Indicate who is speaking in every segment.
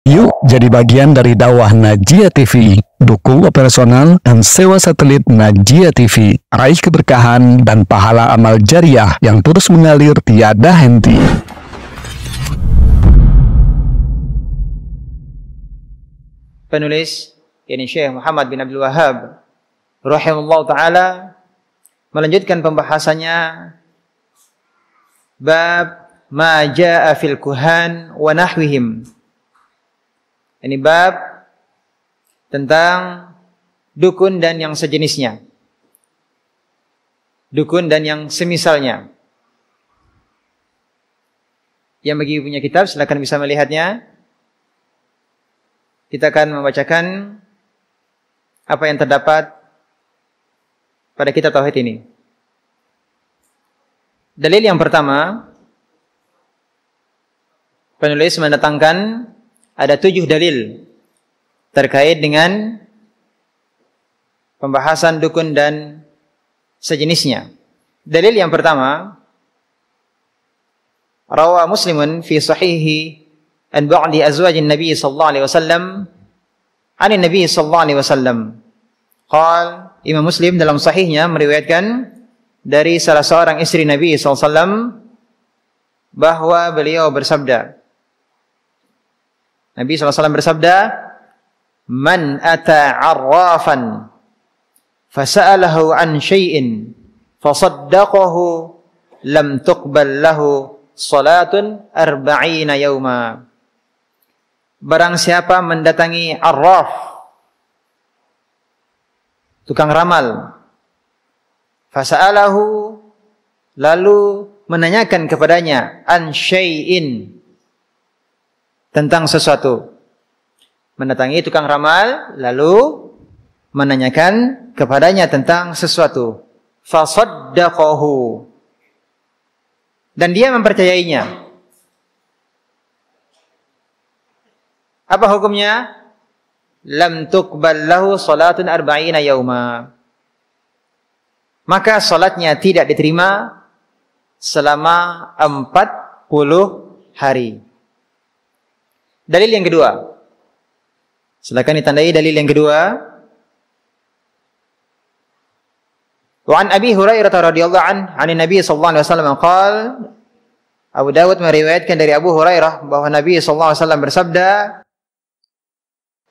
Speaker 1: Yuk jadi bagian dari dakwah Najia TV. Dukung operasional dan sewa satelit Najia TV. Raih keberkahan dan pahala amal jariah yang terus mengalir tiada henti.
Speaker 2: Penulis yakni Syekh Muhammad bin Abdul Wahhab rahimahullah ta'ala melanjutkan pembahasannya bab ma jaa fil kuhan wa nahwihim. Ini bab tentang dukun dan yang sejenisnya. Dukun dan yang semisalnya. Yang bagi punya kitab silakan bisa melihatnya. Kita akan membacakan apa yang terdapat pada kitab tauhid ini. Dalil yang pertama, penulis mendatangkan ada 7 dalil terkait dengan pembahasan dukun dan sejenisnya. Dalil yang pertama, rawa Muslimun fi sahihi an ba'di azwajin Nabi sallallahu alaihi wasallam an Nabi sallallahu alaihi wasallam. Qal, Imam Muslim dalam sahihnya meriwayatkan dari salah seorang istri Nabi sallallahu alaihi wasallam bahwa beliau bersabda, Nabi SAW bersabda, man ata arrafan fasa'alahu an syai'in fasaddaqahu lam tuqbal lahu salatun 40 yawma. Barang siapa mendatangi arraf, tukang ramal, fasa'alahu, lalu menanyakan kepadanya an syai'in, tentang sesuatu. Mendatangi tukang ramal, lalu menanyakan kepadanya tentang sesuatu. Fasaddaqahu, dan dia mempercayainya. Apa hukumnya? Lam tuqbal lahu salatun 40 yawma. Maka salatnya tidak diterima selama 40 hari. Dalil yang kedua. Silakan ditandai dalil yang kedua. Wa an Abi Hurairah radhiyallahu an Nabi sallallahu alaihi wasallam qaal, Abu Dawud meriwayatkan dari Abu Hurairah bahwa Nabi sallallahu alaihi wasallam bersabda,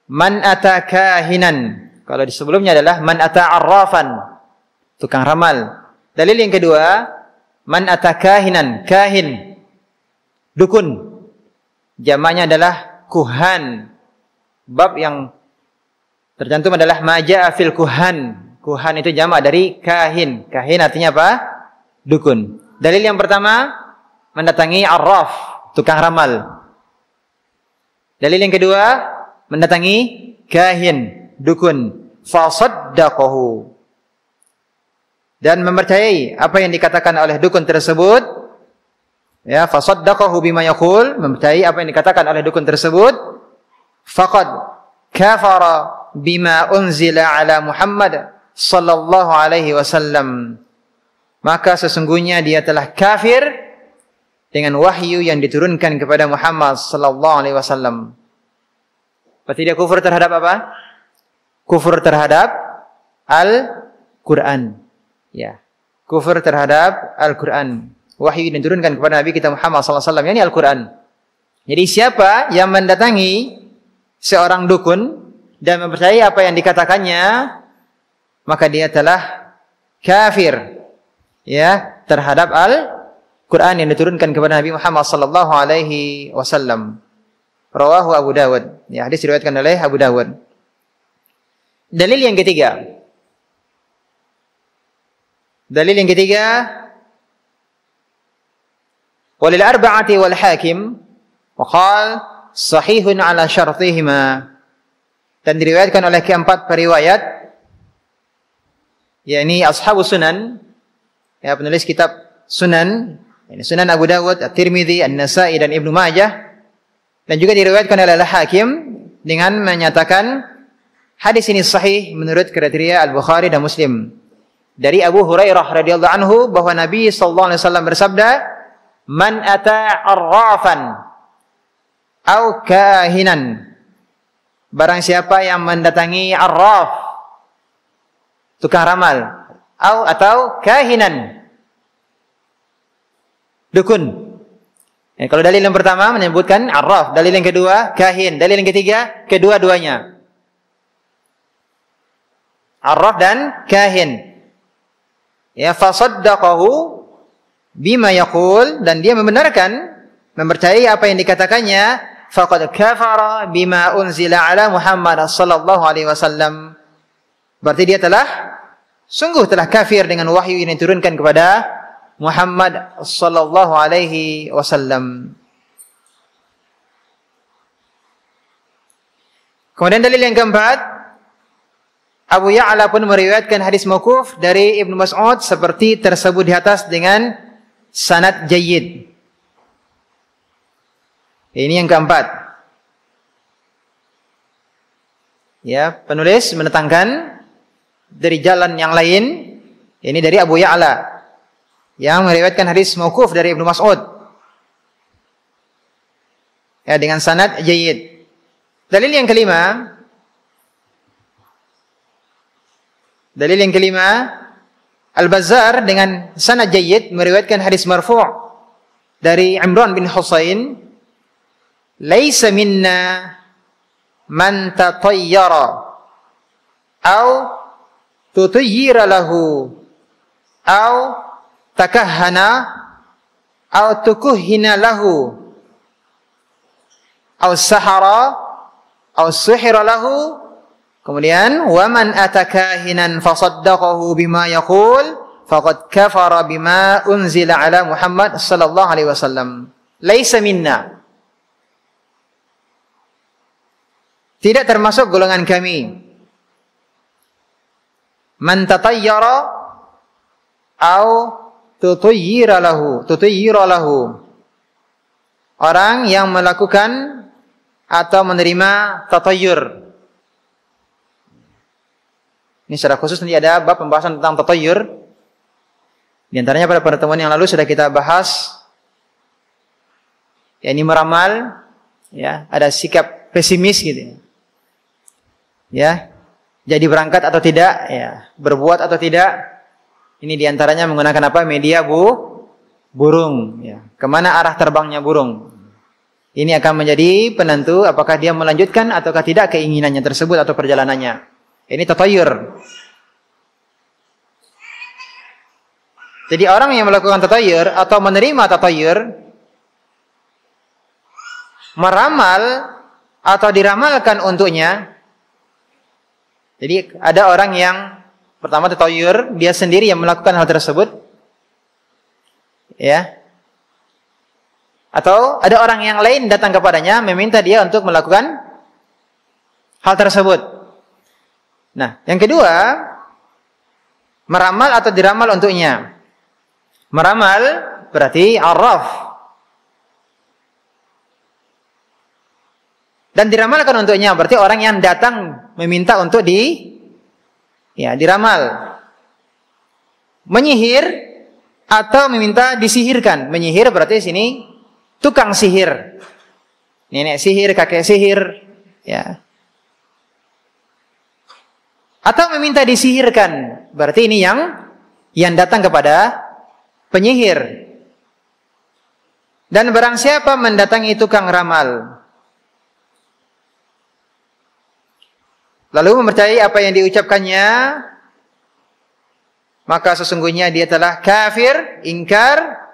Speaker 2: man ata kahinan. Kalau di sebelumnya adalah man ata arrafan, tukang ramal. Dalil yang kedua, man ata kahinan, kahin, dukun. Jamaknya adalah kuhan. Bab yang tercantum adalah maja'a fil kuhan. Kuhan itu jamak dari kahin. Kahin artinya apa? Dukun. Dalil yang pertama, mendatangi arraf, tukang ramal. Dalil yang kedua, mendatangi kahin, dukun. Fasaddaqahu, dan mempercayai apa yang dikatakan oleh dukun tersebut. Ya, fasaddaqahu bima yaqul, mempercayai apa yang dikatakan oleh dukun tersebut. Faqad kafara bima unzila ala Muhammad sallallahu alaihi wasallam. Maka sesungguhnya dia telah kafir dengan wahyu yang diturunkan kepada Muhammad sallallahu alaihi wasallam. Berarti dia kufur terhadap apa? Kufur terhadap Al-Qur'an. Ya, kufur terhadap Al-Qur'an. Wahyu yang diturunkan kepada Nabi kita Muhammad SAW, yakni Al-Quran. Jadi siapa yang mendatangi seorang dukun dan mempercayai apa yang dikatakannya, maka dia telah kafir, ya, terhadap Al-Quran yang diturunkan kepada Nabi Muhammad SAW. Rawahu Abu Dawud. Ya, hadis diriwayatkan oleh Abu Dawud. Dalil yang ketiga. Dalil yang ketiga, walil arba'ati wal hakim wa qal sahihun ala syartihima, dan diriwayatkan oleh keempat periwayat, yakni ashabus sunan, ya, penulis kitab sunan, ini Sunan Abu Dawud, At-Tirmidzi, An-Nasa'i dan Ibnu Majah, dan juga diriwayatkan oleh Al-Hakim dengan menyatakan hadis ini sahih menurut kriteria Al-Bukhari dan Muslim. Dari Abu Hurairah radhiyallahu anhu bahwa Nabi sallallahu alaihi wasallam bersabda, man ata arrafan au kahinan barang siapa yang mendatangi arraf, tukang ramal, atau kahinan, dukun. Kalau dalil yang pertama menyebutkan arraf, dalil yang kedua kahin, dalil yang ketiga kedua-duanya, arraf dan kahin. Ya, fasaddaqahu bima yaqul, dan dia membenarkan, mempercayai apa yang dikatakannya, faqad kafara bima unzila ala Muhammad sallallahu alaihi wasallam. Berarti dia sungguh telah kafir dengan wahyu yang diturunkan kepada Muhammad sallallahu alaihi wasallam. Kemudian dalil yang keempat, Abu Ya'la pun meriwayatkan hadis mauquf dari Ibnu Mas'ud seperti tersebut di atas dengan sanad jayyid. Ini yang keempat. Ya, penulis menetangkan dari jalan yang lain, ini dari Abu Ya'la yang meriwayatkan hadis mauquf dari Ibnu Mas'ud. Ya, dengan sanad jayyid. Dalil yang kelima, Al-Bazzar dengan sanad jayyid meriwayatkan hadis marfu' dari Imran bin Husain, "Laisa minna man tatayyara aw tutayyira lahu aw takahhana aw tukuhhina lahu aw sahara aw suhira lahu." Kemudian, wa man atakahinan fasaddaqahu bima yaqul faqad kafara bima unzila ala Muhammad sallallahu alaihi wasallam. Laisa minna, tidak termasuk golongan kami. Man tatayyara au tutayyira lahu, orang yang melakukan atau menerima tatayyur. Ini secara khusus nanti ada bab pembahasan tentang tatayyur. Di antaranya pada pertemuan yang lalu sudah kita bahas, ya, ini meramal, ya, ada sikap pesimis gitu. Ya, jadi berangkat atau tidak, ya, berbuat atau tidak. Ini di antaranya menggunakan apa? Media burung, ya. Kemana arah terbangnya burung? Ini akan menjadi penentu apakah dia melanjutkan ataukah tidak keinginannya tersebut atau perjalanannya. Ini tatayyur. Jadi orang yang melakukan tatayyur atau menerima tatayyur, meramal atau diramalkan untuknya. Jadi ada orang yang pertama tatayyur, dia sendiri yang melakukan hal tersebut, ya. Atau ada orang yang lain datang kepadanya meminta dia untuk melakukan hal tersebut. Nah, yang kedua, meramal atau diramal untuknya. Meramal berarti arraf. Dan diramalkan untuknya berarti orang yang datang meminta untuk diramal. Menyihir atau meminta disihirkan. Menyihir berarti sini tukang sihir. Nenek sihir, kakek sihir, ya. Atau meminta disihirkan, berarti ini yang datang kepada penyihir. Dan barang siapa mendatangi tukang ramal, lalu mempercayai apa yang diucapkannya, maka sesungguhnya dia telah kafir, ingkar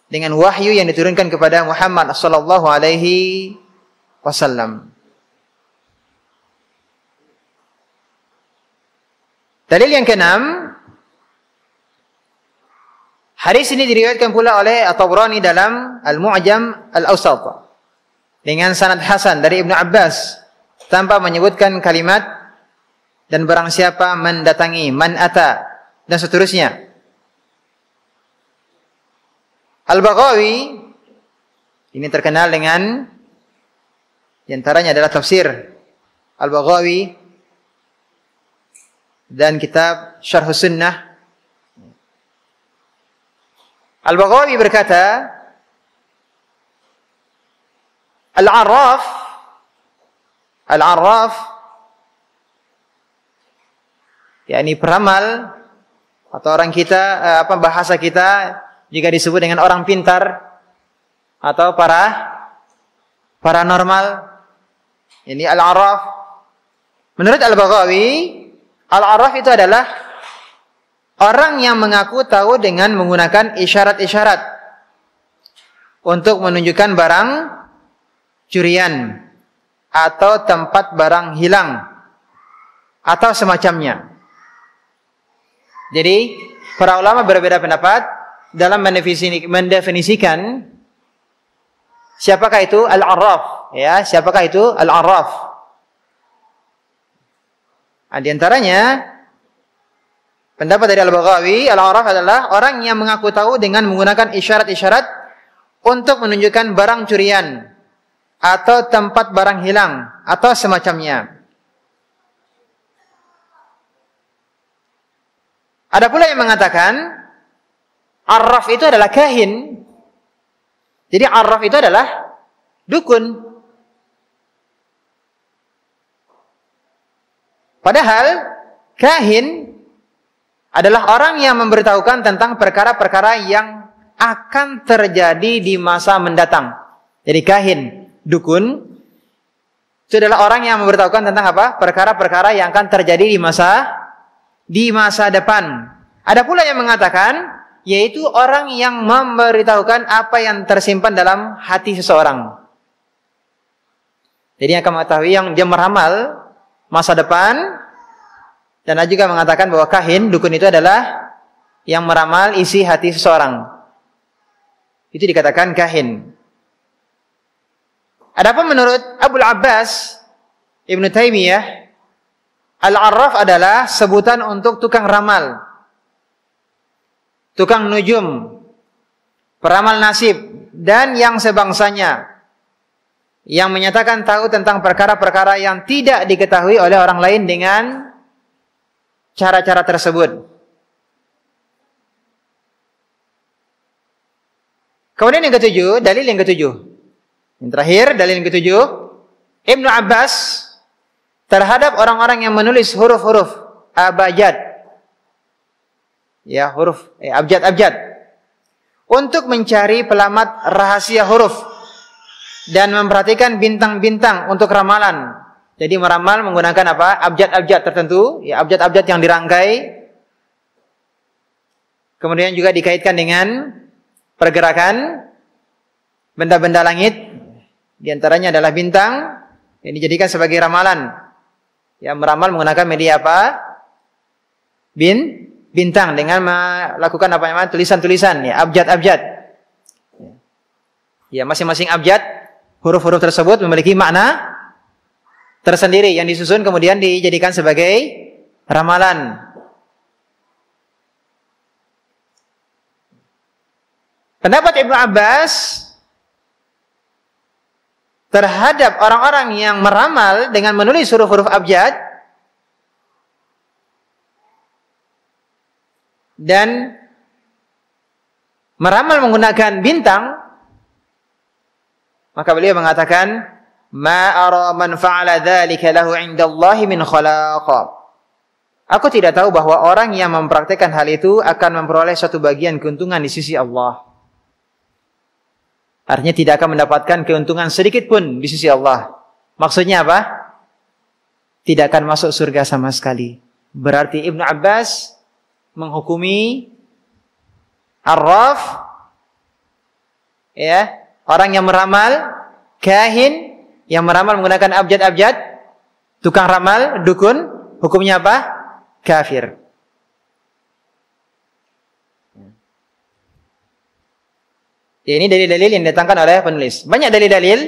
Speaker 2: dengan wahyu yang diturunkan kepada Muhammad sallallahu alaihi wasallam. Dalil yang keenam, hadis ini diriwayatkan pula oleh At-Tabrani dalam Al-Mu'jam Al-Awsat dengan sanad hasan dari Ibnu Abbas tanpa menyebutkan kalimat dan barang siapa mendatangi, man ata, dan seterusnya. Al-Baghawi ini terkenal dengan, di antaranya adalah tafsir Al-Baghawi dan kitab Syarh Sunnah. Al-Baghawi berkata, Al-arraf yakni peramal atau orang kita bahasa kita juga disebut dengan orang pintar atau paranormal. Ini al-arraf. Menurut Al-Baghawi, al-arraf itu adalah orang yang mengaku tahu dengan menggunakan isyarat-isyarat untuk menunjukkan barang curian atau tempat barang hilang atau semacamnya. Jadi, para ulama berbeda pendapat dalam mendefinisikan siapakah itu al-arraf, ya, siapakah itu al-arraf. Di antaranya pendapat dari Al-Baghawi, al-arraf adalah orang yang mengaku tahu dengan menggunakan isyarat-isyarat untuk menunjukkan barang curian atau tempat barang hilang atau semacamnya. Ada pula yang mengatakan arraf itu adalah kahin. Jadi arraf itu adalah dukun. Padahal kahin adalah orang yang memberitahukan tentang perkara-perkara yang akan terjadi di masa mendatang. Jadi kahin, dukun, itu adalah orang yang memberitahukan tentang apa? Perkara-perkara yang akan terjadi di masa depan. Ada pula yang mengatakan yaitu orang yang memberitahukan apa yang tersimpan dalam hati seseorang. Jadi yang akan mengetahui, yang dia meramal masa depan, dan ada juga mengatakan bahwa kahin, dukun itu adalah yang meramal isi hati seseorang. Itu dikatakan kahin. Adapun menurut Abul Abbas Ibnu Taimiyah, al-arraf adalah sebutan untuk tukang ramal, tukang nujum, peramal nasib, dan yang sebangsanya, yang menyatakan tahu tentang perkara-perkara yang tidak diketahui oleh orang lain dengan cara-cara tersebut. Kemudian yang ketujuh, dalil yang ketujuh. Yang terakhir, dalil yang ketujuh, Ibnu Abbas terhadap orang-orang yang menulis huruf-huruf abjad. Ya, huruf abjad-abjad untuk mencari pelamat rahasia huruf dan memperhatikan bintang-bintang untuk ramalan. Jadi meramal menggunakan apa? Abjad-abjad tertentu, ya, abjad-abjad yang dirangkai. Kemudian juga dikaitkan dengan pergerakan benda-benda langit. Di antaranya adalah bintang yang dijadikan sebagai ramalan. Ya, meramal menggunakan media apa? Bintang dengan melakukan apa namanya? Tulisan-tulisan, ya, abjad-abjad. Ya, masing-masing abjad, huruf-huruf tersebut memiliki makna tersendiri yang disusun kemudian dijadikan sebagai ramalan. Pendapat Ibnu Abbas terhadap orang-orang yang meramal dengan menulis huruf-huruf abjad dan meramal menggunakan bintang, maka beliau mengatakan, ma ara man fa'ala dzalika lahu 'indallahi min khalaq. Aku tidak tahu bahwa orang yang mempraktikkan hal itu akan memperoleh suatu bagian keuntungan di sisi Allah. Artinya tidak akan mendapatkan keuntungan sedikit pun di sisi Allah. Maksudnya apa? Tidak akan masuk surga sama sekali. Berarti Ibnu Abbas menghukumi arraf, ya, orang yang meramal, kahin yang meramal menggunakan abjad-abjad, tukang ramal, dukun, hukumnya apa? Kafir. Ya, ini dalil-dalil yang didatangkan oleh penulis. Banyak dalil-dalil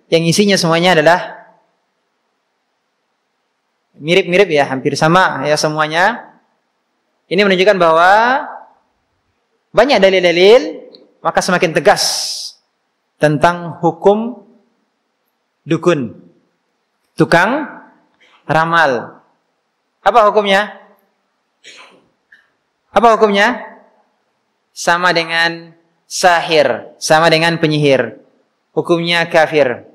Speaker 2: yang isinya semuanya adalah mirip-mirip, ya, hampir sama, ya, semuanya. Ini menunjukkan bahwa banyak dalil-dalil, maka semakin tegas tentang hukum dukun, tukang ramal. Apa hukumnya? Apa hukumnya? Sama dengan sahir, sama dengan penyihir. Hukumnya kafir.